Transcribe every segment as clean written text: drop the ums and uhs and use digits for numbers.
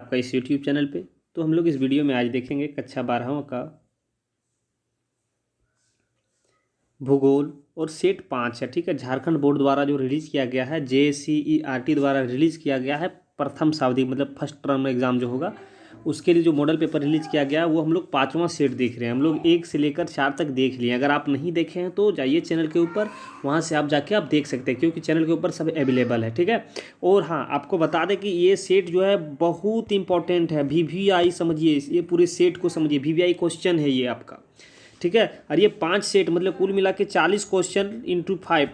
आपका इस YouTube channel पे। तो हम लोग इस वीडियो में आज देखेंगे कक्षा 12वां का भूगोल और सेट 5 है। ठीक है, झारखंड बोर्ड द्वारा जो रिलीज़ किया गया है, JCERT द्वारा रिलीज़ किया गया है। प्रथम सावधि मतलब फर्स्ट टर्म एग्ज़ाम जो होगा उसके लिए जो मॉडल पेपर रिलीज़ किया गया है वो हम लोग 5वां सेट देख रहे हैं। हम लोग 1 से लेकर 4 तक देख लिए। अगर आप नहीं देखे हैं तो जाइए चैनल के ऊपर, वहाँ से आप जाके आप देख सकते हैं, क्योंकि चैनल के ऊपर सब अवेलेबल है। ठीक है, और हाँ, आपको बता दें कि ये सेट जो है बहुत इंपॉर्टेंट है। VVI समझिए, ये पूरे सेट को समझिए। VVI क्वेश्चन है ये आपका। ठीक है, और ये 5 सेट मतलब कुल मिला के 40 क्वेश्चन इंटू 5।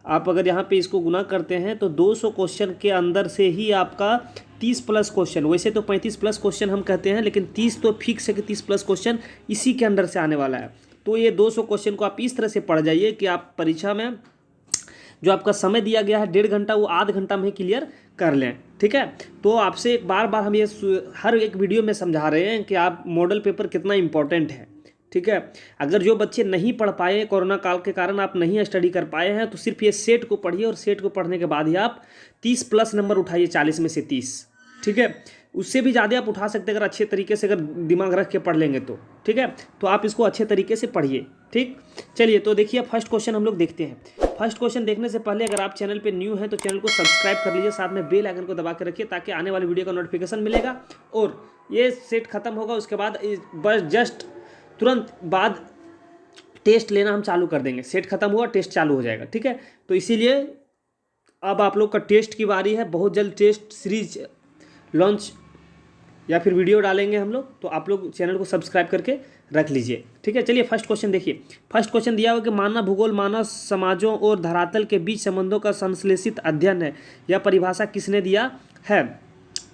आप अगर यहाँ पे इसको गुना करते हैं तो 200 क्वेश्चन के अंदर से ही आपका 30 प्लस क्वेश्चन, वैसे तो 35 प्लस क्वेश्चन हम कहते हैं, लेकिन 30 तो फिक्स है कि 30 प्लस क्वेश्चन इसी के अंदर से आने वाला है। तो ये 200 क्वेश्चन को आप इस तरह से पढ़ जाइए कि आप परीक्षा में जो आपका समय दिया गया है 1.5 घंटा, वो आध घंटा में क्लियर कर लें। ठीक है, तो आपसे बार बार हम ये हर एक वीडियो में समझा रहे हैं कि आप मॉडल पेपर कितना इंपॉर्टेंट है। ठीक है, अगर जो बच्चे नहीं पढ़ पाए, कोरोना काल के कारण आप नहीं स्टडी कर पाए हैं, तो सिर्फ ये सेट को पढ़िए और सेट को पढ़ने के बाद ही आप 30 प्लस नंबर उठाइए, 40 में से 30। ठीक है, उससे भी ज़्यादा आप उठा सकते हैं अगर अच्छे तरीके से, अगर दिमाग रख के पढ़ लेंगे तो। ठीक है, तो आप इसको अच्छे तरीके से पढ़िए। ठीक, चलिए तो देखिए फर्स्ट क्वेश्चन हम लोग देखते हैं। फर्स्ट क्वेश्चन देखने से पहले अगर आप चैनल पे न्यू हैं तो चैनल को सब्सक्राइब कर लीजिए, साथ में बेल आइकन को दबा के रखिए ताकि आने वाली वीडियो का नोटिफिकेशन मिलेगा। और ये सेट खत्म होगा उसके बाद बस जस्ट तुरंत बाद टेस्ट लेना हम चालू कर देंगे। सेट खत्म हुआ, टेस्ट चालू हो जाएगा। ठीक है, तो इसीलिए अब आप लोग का टेस्ट की बारी है। बहुत जल्द टेस्ट सीरीज लॉन्च या फिर वीडियो डालेंगे हम लोग, तो आप लोग चैनल को सब्सक्राइब करके रख लीजिए। ठीक है, चलिए फर्स्ट क्वेश्चन देखिए। फर्स्ट क्वेश्चन दिया हुआ कि मानव भूगोल मानव समाजों और धरातल के बीच संबंधों का संश्लेषित अध्ययन है। यह परिभाषा किसने दिया है?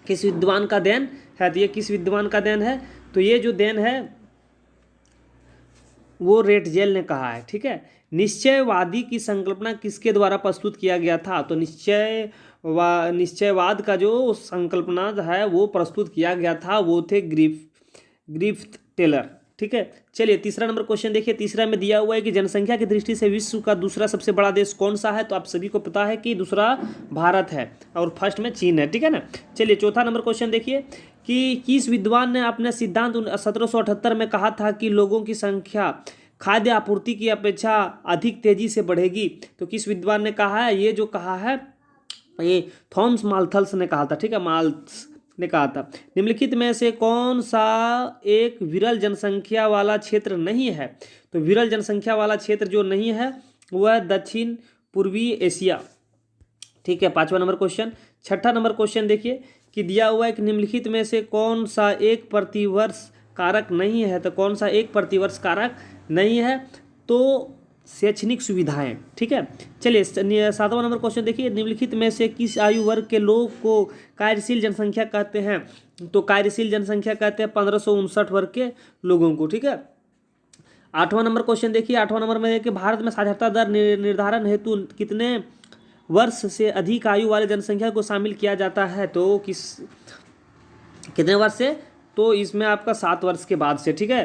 किस विद्वान का देन है? तो ये किस विद्वान का देन है? तो ये जो देन है वो रेटजेल ने कहा है। ठीक है, निश्चयवादी की संकल्पना किसके द्वारा प्रस्तुत किया गया था? तो निश्चयवाद का जो संकल्पना है वो प्रस्तुत किया गया था, वो थे ग्रिफ्थ टेलर। ठीक है, चलिए तीसरा नंबर क्वेश्चन देखिए। तीसरा में दिया हुआ है कि जनसंख्या की दृष्टि से विश्व का दूसरा सबसे बड़ा देश कौन सा है? तो आप सभी को पता है कि दूसरा भारत है और फर्स्ट में चीन है। ठीक है ना, चलिए चौथा नंबर क्वेश्चन देखिए कि किस विद्वान ने अपने सिद्धांत 1778 में कहा था कि लोगों की संख्या खाद्य आपूर्ति की अपेक्षा अधिक तेजी से बढ़ेगी? तो किस विद्वान ने कहा है? ये जो कहा है ये थॉमस माल्थस ने कहा था। ठीक है, माल्थस ने कहा था। निम्नलिखित में से कौन सा एक विरल जनसंख्या वाला क्षेत्र नहीं है? तो विरल जनसंख्या वाला क्षेत्र जो नहीं है वह दक्षिण पूर्वी एशिया। ठीक है, पांचवा नंबर क्वेश्चन। छठा नंबर क्वेश्चन देखिए कि दिया हुआ है कि निम्नलिखित में से कौन सा एक प्रतिवर्ष कारक नहीं है? तो कौन सा एक प्रतिवर्ष कारक नहीं है? तो शैक्षणिक सुविधाएं। ठीक है, चलिए सातवां नंबर क्वेश्चन देखिए। निम्नलिखित में से किस आयु वर्ग के लोग को कार्यशील जनसंख्या कहते हैं? तो कार्यशील जनसंख्या कहते हैं 1559 वर्ग के लोगों को। ठीक है, आठवां नंबर क्वेश्चन देखिए। आठवां नंबर में देखिए भारत में साक्षरता दर निर्धारण हेतु कितने वर्ष से अधिक आयु वाले जनसंख्या को शामिल किया जाता है? तो कितने वर्ष से? तो इसमें आपका 7 वर्ष के बाद से। ठीक है,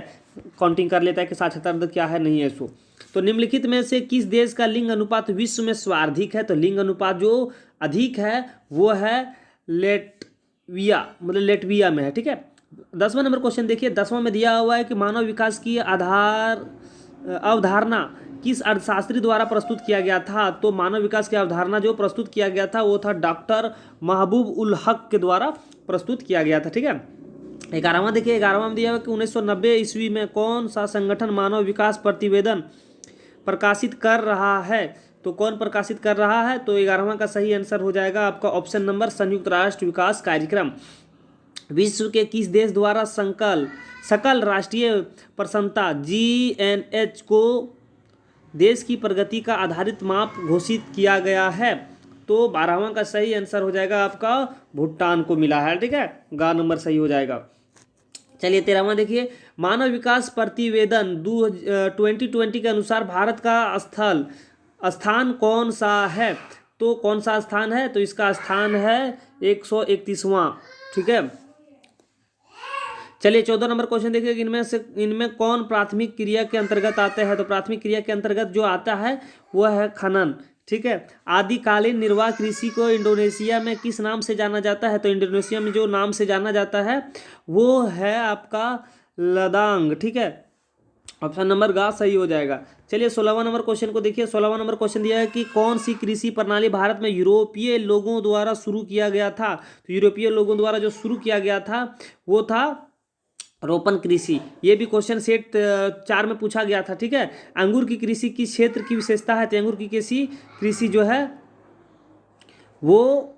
काउंटिंग कर लेता है कि साक्षरता दर क्या है, नहीं है सो। तो निम्नलिखित में से किस देश का लिंग अनुपात विश्व में सर्वाधिक है? तो लिंग अनुपात जो अधिक है वो है लेटविया, मतलब लेटविया में है। ठीक है, 10वां नंबर क्वेश्चन देखिए। 10वां में दिया हुआ है कि मानव विकास की अवधारणा किस अर्थशास्त्री द्वारा प्रस्तुत किया गया था? तो मानव विकास की अवधारणा जो प्रस्तुत किया गया था वो था डॉक्टर महबूब उल हक के द्वारा प्रस्तुत किया गया था। ठीक है, 11वां देखिए। 11वां में दिया हुआ कि 1990 ईस्वी में कौन सा संगठन मानव विकास प्रतिवेदन प्रकाशित कर रहा है? तो कौन प्रकाशित कर रहा है? तो 11वां का सही आंसर हो जाएगा आपका ऑप्शन नंबर संयुक्त राष्ट्र विकास कार्यक्रम। विश्व के किस देश द्वारा सकल राष्ट्रीय प्रसन्नता GNH को देश की प्रगति का आधारित माप घोषित किया गया है? तो 12वां का सही आंसर हो जाएगा आपका भूटान को मिला है। ठीक है, गा नंबर सही हो जाएगा। चलिए 13वां देखिए। मानव विकास प्रतिवेदन 2020 के अनुसार भारत का स्थान कौन सा है? तो कौन सा स्थान है? तो इसका स्थान है 131वां। ठीक है, चलिए 14 नंबर क्वेश्चन देखिए। इनमें कौन प्राथमिक क्रिया के अंतर्गत आते हैं? तो प्राथमिक क्रिया के अंतर्गत जो आता है वह है खनन। ठीक है। आदिकालीन निर्वाह कृषि को इंडोनेशिया में किस नाम से जाना जाता है? तो इंडोनेशिया में जो नाम से जाना जाता है वो है आपका लदांग, ठीक है। ऑप्शन नंबर गा सही हो जाएगा। चलिए 16वां नंबर क्वेश्चन को देखिए। 16वां नंबर क्वेश्चन दिया है कि कौन सी कृषि प्रणाली भारत में यूरोपीय लोगों द्वारा शुरू किया गया था? तो यूरोपीय लोगों द्वारा जो शुरू किया गया था वो था रोपण कृषि। ये भी क्वेश्चन सेट 4 में पूछा गया था, ठीक है। अंगूर की कृषि किस क्षेत्र की विशेषता है? तो अंगूर की कृषि जो है वो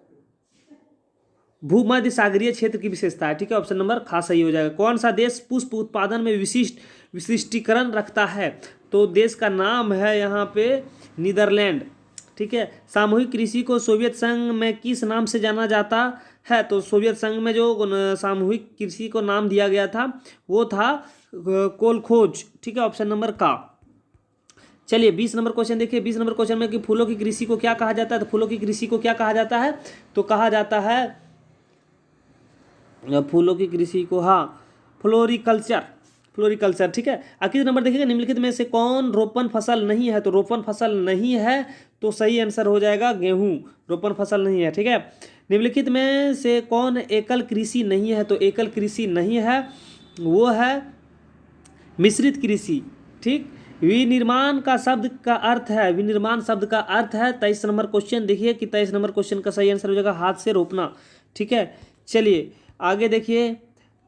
भूमध्य सागरीय क्षेत्र की विशेषता है, ठीक है। ऑप्शन नंबर खा सही हो जाएगा। कौन सा देश पुष्प उत्पादन में विशिष्टीकरण रखता है? तो देश का नाम है यहाँ पे नीदरलैंड, ठीक है। सामूहिक कृषि को सोवियत संघ में किस नाम से जाना जाता है? तो सोवियत संघ में जो सामूहिक कृषि को नाम दिया गया था वो था कोलखोज, ठीक है। ऑप्शन नंबर का। चलिए 20 नंबर क्वेश्चन देखिए। 20 नंबर क्वेश्चन में कि फूलों की कृषि को क्या कहा जाता है? तो फूलों की कृषि को क्या कहा जाता है? तो कहा जाता है फूलों की कृषि को, हाँ, फ्लोरिकल्चर, ठीक है। आखिरी नंबर देखिएगा, निम्नलिखित में से कौन रोपण फसल नहीं है? तो रोपण फसल नहीं है तो सही आंसर हो जाएगा गेहूं, रोपण फसल नहीं है, ठीक है। निम्नलिखित में से कौन एकल कृषि नहीं है? तो एकल कृषि नहीं है वो है मिश्रित कृषि, ठीक। विनिर्माण का शब्द का अर्थ है, विनिर्माण शब्द का अर्थ है 23 नंबर क्वेश्चन देखिए कि 23 नंबर क्वेश्चन का सही आंसर हो जाएगा हाथ से रोपना, ठीक है। चलिए आगे देखिए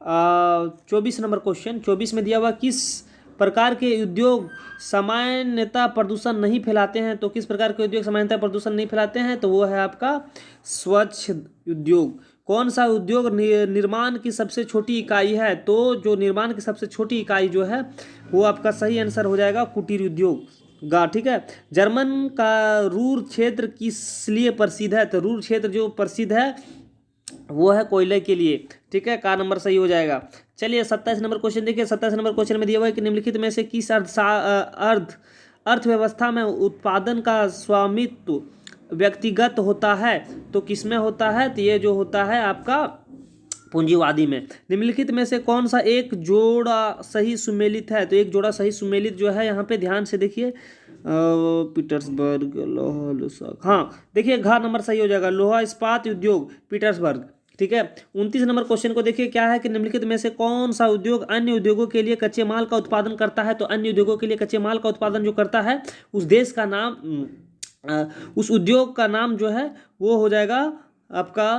24 नंबर क्वेश्चन। 24 में दिया हुआ किस प्रकार के उद्योग सामान्यतः प्रदूषण नहीं फैलाते हैं? तो किस प्रकार के उद्योग सामान्यतः प्रदूषण नहीं फैलाते हैं? तो वो है आपका स्वच्छ उद्योग। कौन सा उद्योग निर्माण की सबसे छोटी इकाई है? तो जो निर्माण की सबसे छोटी इकाई जो है वो आपका सही आंसर हो जाएगा कुटीर उद्योग गा, ठीक है। जर्मन का रूर क्षेत्र किस लिए प्रसिद्ध है? तो रूर क्षेत्र जो प्रसिद्ध है वो है कोयले के लिए, ठीक है। का नंबर सही हो जाएगा। चलिए 27 नंबर क्वेश्चन देखिए। 27 नंबर क्वेश्चन में दिया हुआ है कि निम्नलिखित में से किस अर्थव्यवस्था में उत्पादन का स्वामित्व व्यक्तिगत होता है? तो किस में होता है? तो ये जो होता है आपका पूंजीवादी में। निम्नलिखित में से कौन सा एक जोड़ा सही सुमेलित है? तो एक जोड़ा सही सुमेलित जो है यहाँ पे ध्यान से देखिए, पीटर्सबर्ग, लोहा, हाँ देखिए घ नंबर सही हो जाएगा, लोहा इस्पात उद्योग पीटर्सबर्ग, ठीक है। 29 नंबर क्वेश्चन को देखिए क्या है कि निम्नलिखित में से कौन सा उद्योग अन्य उद्योगों के लिए कच्चे माल का उत्पादन करता है? तो अन्य उद्योगों के लिए कच्चे माल का उत्पादन जो करता है उस देश का नाम, उस उद्योग का नाम जो है वो हो जाएगा आपका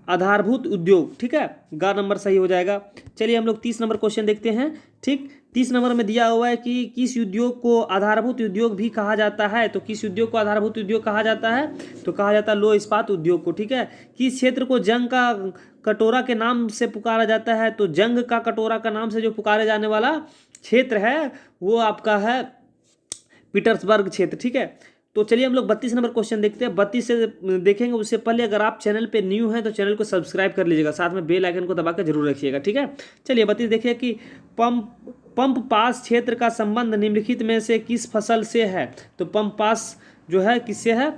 आधारभूत उद्योग, ठीक है। गा नंबर सही हो जाएगा। चलिए हम लोग 30 नंबर क्वेश्चन देखते हैं, ठीक। 30 नंबर में दिया हुआ है कि किस उद्योग को आधारभूत उद्योग भी कहा जाता है? तो किस उद्योग को आधारभूत उद्योग कहा जाता है? तो कहा जाता है लोह इस्पात उद्योग को, ठीक है। किस क्षेत्र को जंग का कटोरा के नाम से पुकारा जाता है? तो जंग का कटोरा का नाम से जो पुकारे जाने वाला क्षेत्र है वो आपका है पीटर्सबर्ग क्षेत्र, ठीक है। तो चलिए हम लोग 32 नंबर क्वेश्चन देखते हैं। 32 से देखेंगे उससे पहले अगर आप चैनल पे न्यू हैं तो चैनल को सब्सक्राइब कर लीजिएगा, साथ में बेल आइकन को दबा कर जरूर रखिएगा, ठीक है। चलिए 32 देखिए कि पंप पास क्षेत्र का संबंध निम्नलिखित में से किस फसल से है? तो पंप पास जो है किससे है?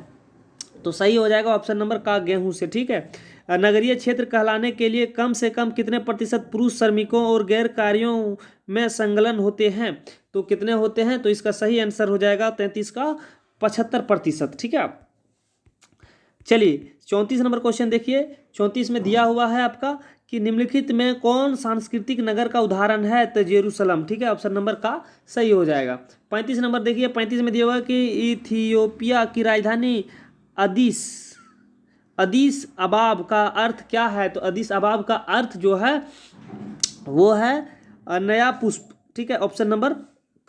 तो सही हो जाएगा ऑप्शन नंबर का गेहूं से, ठीक है। नगरीय क्षेत्र कहलाने के लिए कम से कम कितने प्रतिशत पुरुष श्रमिकों और गैर कार्यों में संलग्न होते हैं? तो कितने होते हैं? तो इसका सही आंसर हो जाएगा 33 का 75%, ठीक है। चलिए 34 नंबर क्वेश्चन देखिए। 34 में दिया हुआ है आपका कि निम्नलिखित में कौन सांस्कृतिक नगर का उदाहरण है? तो जेरूसलम, ठीक है। ऑप्शन नंबर का सही हो जाएगा। 35 नंबर देखिए। 35 में दिया हुआ है कि इथियोपिया की राजधानी अदीस अबाब का अर्थ क्या है? तो अदीस अबाब का अर्थ जो है वो है नया पुष्प, ठीक है। ऑप्शन नंबर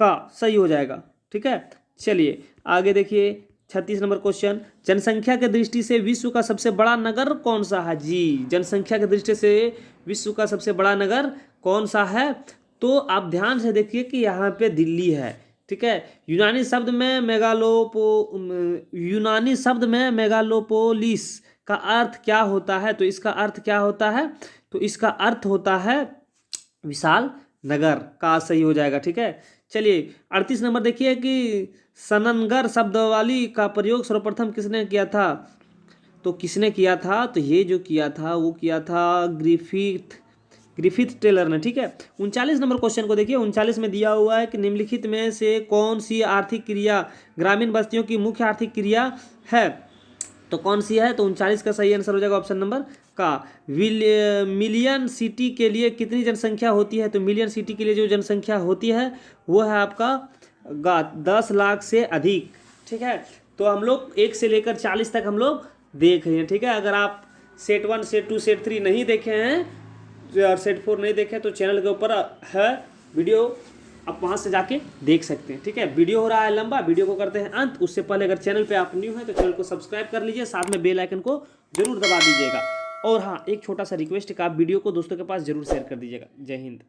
का सही हो जाएगा, ठीक है। चलिए आगे देखिए 36 नंबर क्वेश्चन। जनसंख्या के दृष्टि से विश्व का सबसे बड़ा नगर कौन सा है? जी, जनसंख्या के दृष्टि से विश्व का सबसे बड़ा नगर कौन सा है? तो आप ध्यान से देखिए कि यहाँ पे दिल्ली है, ठीक है। यूनानी शब्द में मेगालोपोलिस का अर्थ क्या होता है? तो इसका अर्थ क्या होता है? तो इसका अर्थ होता है विशाल नगर, का सही हो जाएगा, ठीक है। चलिए 38 नंबर देखिए कि सननगर शब्दावली का प्रयोग सर्वप्रथम किसने किया था? तो किसने किया था? तो ये जो किया था वो किया था ग्रिफिथ टेलर ने, ठीक है। 39 नंबर क्वेश्चन को देखिए, 39 में दिया हुआ है कि निम्नलिखित में से कौन सी आर्थिक क्रिया ग्रामीण बस्तियों की मुख्य आर्थिक क्रिया है, तो कौन सी है, तो 39 का सही आंसर हो जाएगा ऑप्शन नंबर का। मिलियन सिटी के लिए कितनी जनसंख्या होती है, तो मिलियन सिटी के लिए जो जनसंख्या होती है वो है आपका 10 लाख से अधिक, ठीक है। तो हम लोग 1 से लेकर 40 तक हम लोग देख रहे हैं, ठीक है। अगर आप सेट 1 सेट 2 सेट 3 नहीं देखे हैं और सेट 4 नहीं देखे तो चैनल के ऊपर है वीडियो, आप वहाँ से जाके देख सकते हैं, ठीक है। वीडियो हो रहा है लंबा, वीडियो को करते हैं अंत। उससे पहले अगर चैनल पे आप न्यू हैं तो चैनल को सब्सक्राइब कर लीजिए, साथ में बेल आइकन को जरूर दबा दीजिएगा। और हाँ, एक छोटा सा रिक्वेस्ट है कि आप वीडियो को दोस्तों के पास जरूर शेयर कर दीजिएगा। जय हिंद।